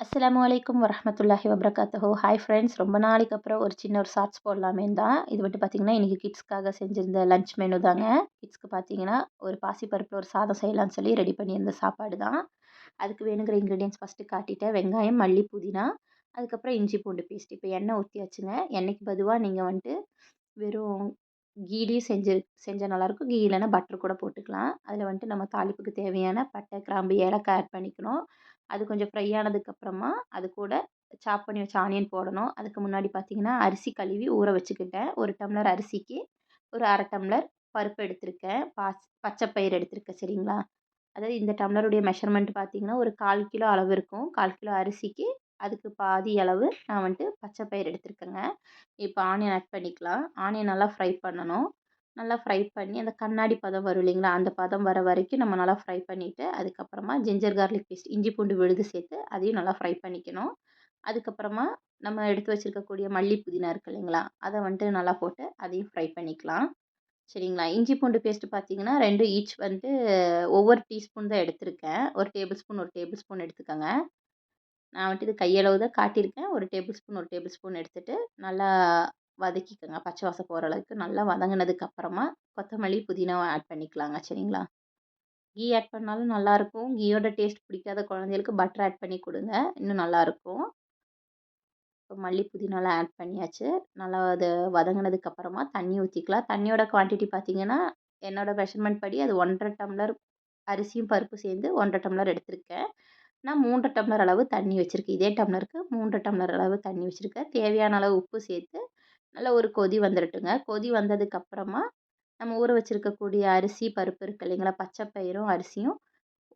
அஸ்ஸலாமு அலைக்கும் வரஹ்மத்துல்லாஹி வபரகாத்துஹு. ஹாய் ஃப்ரெண்ட்ஸ், ரொம்ப நாளைக்கு அப்புறம் ஒரு சின்ன ஒரு ஷார்ட்ஸ் போடலாமேன்னு தான். இது வந்துட்டு பார்த்தீங்கன்னா, இன்றைக்கி கிட்ஸ்க்காக செஞ்சிருந்த லஞ்ச் மெனு தாங்க. கிட்ஸ்க்கு பார்த்தீங்கன்னா, ஒரு பாசிப்பருப்பில் ஒரு சாதம் செய்யலான்னு சொல்லி ரெடி பண்ணியிருந்த சாப்பாடு தான். அதுக்கு வேணுங்கிற இன்க்ரீடியன்ட்ஸ் ஃபஸ்ட்டு காட்டிட்டேன். வெங்காயம், மல்லி, புதினா, அதுக்கப்புறம் இஞ்சி பூண்டு பேஸ்ட். இப்போ எண்ணெய் ஊற்றியாச்சுங்க. எண்ணெய்க்கு பதுவா நீங்கள் வந்துட்டு வெறும் கீலயும் செஞ்சா நல்லாயிருக்கும். கீ இல்லைன்னா பட்டர் கூட போட்டுக்கலாம். அதில் வந்துட்டு நம்ம தாளிப்புக்கு தேவையான பட்டை, கிராம்பு, ஏலக்காய் ஆட் பண்ணிக்கணும். அது கொஞ்சம் ஃப்ரை ஆனதுக்கப்புறமா அது கூட சாப் பண்ணி வச்ச ஆனியன் போடணும். அதுக்கு முன்னாடி பார்த்தீங்கன்னா, அரிசி கழுவி ஊற வச்சுக்கிட்டேன். 1 டம்ளர் அரிசிக்கு ஒரு 1/2 டம்ளர் பருப்பு எடுத்திருக்கேன். பச்சை பயிறு எடுத்திருக்கேன் சரிங்களா? அதாவது இந்த டம்ளருடைய மெஷர்மெண்ட் பார்த்தீங்கன்னா, ஒரு 1/4 கிலோ அளவு இருக்கும். 1/4 கிலோ அரிசிக்கு அதுக்கு பாதி அளவு நான் வந்துட்டு பச்சை பயிறு எடுத்திருக்கேங்க. இப்போ ஆனியன் ஆட் பண்ணிக்கலாம். ஆனியன் நல்லா ஃப்ரை பண்ணணும். நல்லா ஃப்ரை பண்ணி அந்த கண்ணாடி பதம் வரும் இல்லைங்களா? அந்த பதம் வர வரைக்கும் நம்ம நல்லா ஃப்ரை பண்ணிவிட்டு, அதுக்கப்புறமா ஜிஞ்சர் கார்லிக் பேஸ்ட் இஞ்சி பூண்டு விழுது சேர்த்து அதையும் நல்லா ஃப்ரை பண்ணிக்கணும். அதுக்கப்புறமா நம்ம எடுத்து வச்சிருக்கக்கூடிய மல்லி, புதினா இருக்கு இல்லைங்களா? அதை வந்துட்டு நல்லா போட்டு அதையும் ஃப்ரை பண்ணிக்கலாம். சரிங்களா? இஞ்சி பூண்டு பேஸ்ட் பார்த்தீங்கன்னா, 2 ஈச் வந்துட்டு ஒவ்வொரு டீஸ்பூன் தான் எடுத்திருக்கேன். 1 டேபிள் ஸ்பூன், 1 டேபிள் ஸ்பூன் எடுத்துக்கங்க. நான் வந்துட்டு இது கையளவு தான் காட்டியிருக்கேன். 1 டேபிள் ஸ்பூன், 1 டேபிள் ஸ்பூன் எடுத்துட்டு நல்லா வதக்கிக்கங்க. பச்சை வாசம் போகிற அளவுக்கு நல்லா வதங்குனதுக்கு அப்புறமா கொத்தமல்லி, புதினாவ ஆட் பண்ணிக்கலாங்க. சரிங்களா? கீ ஆட் பண்ணாலும் நல்லாயிருக்கும். கீயோட டேஸ்ட் பிடிக்காத குழந்தைகளுக்கு பட்டர் ஆட் பண்ணி கொடுங்க. இன்னும் நல்லாயிருக்கும். இப்போ மல்லி, புதினாலாம் ஆட் பண்ணியாச்சு. நல்லா அது வதங்குனதுக்கு அப்புறமா தண்ணி ஊற்றிக்கலாம். தண்ணியோட குவான்டிட்டி பார்த்தீங்கன்னா, என்னோட மெஷர்மெண்ட் படி அது 1 1/2 டம்ளர் அரிசியும் பருப்பும் சேர்ந்து 1 1/2 டம்ளர் எடுத்திருக்கேன். நான் 3 1/2 டம்ளர் அளவு தண்ணி வச்சுருக்கேன். இதே டம்ளருக்கு 3 1/2 டம்ளர் அளவு தண்ணி வச்சுருக்கேன். தேவையான அளவு உப்பு சேர்த்து நல்லா ஒரு கொதி வந்துரட்டுங்க. கொதி வந்ததுக்கப்புறமா நம்ம ஊற வச்சிருக்கக்கூடிய அரிசி, பருப்பு இருக்கு இல்லைங்களா? பச்சை பயிரும், அரிசியும்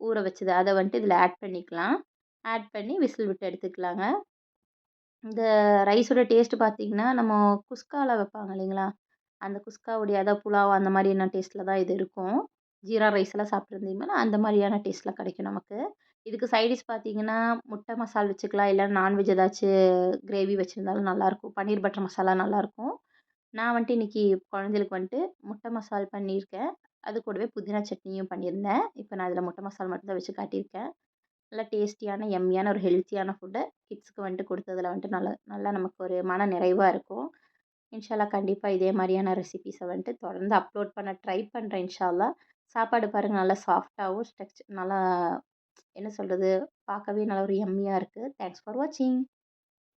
ஊற வச்சது அத வந்துட்டு இதில ஆட் பண்ணிக்கலாம். ஆட் பண்ணி விசில் விட்டு எடுத்துக்கலாங்க. இந்த ரைஸோட டேஸ்ட் பார்த்தீங்கன்னா, நம்ம குஸ்கால வைப்பாங்க இல்லைங்களா? அந்த குஸ்காவுடைய அதான் புலாவ் அந்த மாதிரியான டேஸ்ட்டில தான் இது இருக்கும். ஜீரா ரைஸ்லாம் சாப்பிட்டுருந்தீங்கன்னா, அந்த மாதிரியான டேஸ்ட்டில கிடைக்கும் நமக்கு. இதுக்கு சைட் டிஷ் பார்த்தீங்கன்னா, முட்டை மசால் வச்சுக்கலாம். இல்ல நான்வெஜ் ஏதாச்சும் கிரேவி வச்சிருந்தாலும் நல்லாயிருக்கும். பன்னீர் பட்டர் மசாலா நல்லாயிருக்கும். நான் வந்துட்டு இன்னைக்கு குழந்தைகளுக்கு வந்துட்டு முட்டை மசால் பண்ணியிருக்கேன். அது கூடவே புதினா சட்னியும் பண்ணியிருந்தேன். இப்போ நான் இதில முட்டை மசால் மட்டும் தான் வச்சு காட்டியிருக்கேன். நல்லா டேஸ்டியான, யம்மியான ஒரு ஹெல்த்தியான ஃபுட்ட கிட்ஸ்க்கு வந்துட்டு கொடுத்ததுல வந்துட்டு நல்லா நல்லா நமக்கு ஒரு மன நிறைவா இருக்கும். இன்ஷா அல்லாஹ் கண்டிப்பா இதே மாரியான ரெசிபீஸ வந்துட்டு தொடர்ந்து அப்லோட் பண்ண ட்ரை பண்றேன் இன்ஷா அல்லாஹ். சாப்பாடு பாருங்க நல்லா சாஃப்ட்டாவும் நல்லா என்ன சொல்றது? பார்க்கவே நல்ல ஒரு யம்மியா இருக்கு. தேங்க்ஸ் ஃபார் வாட்சிங்.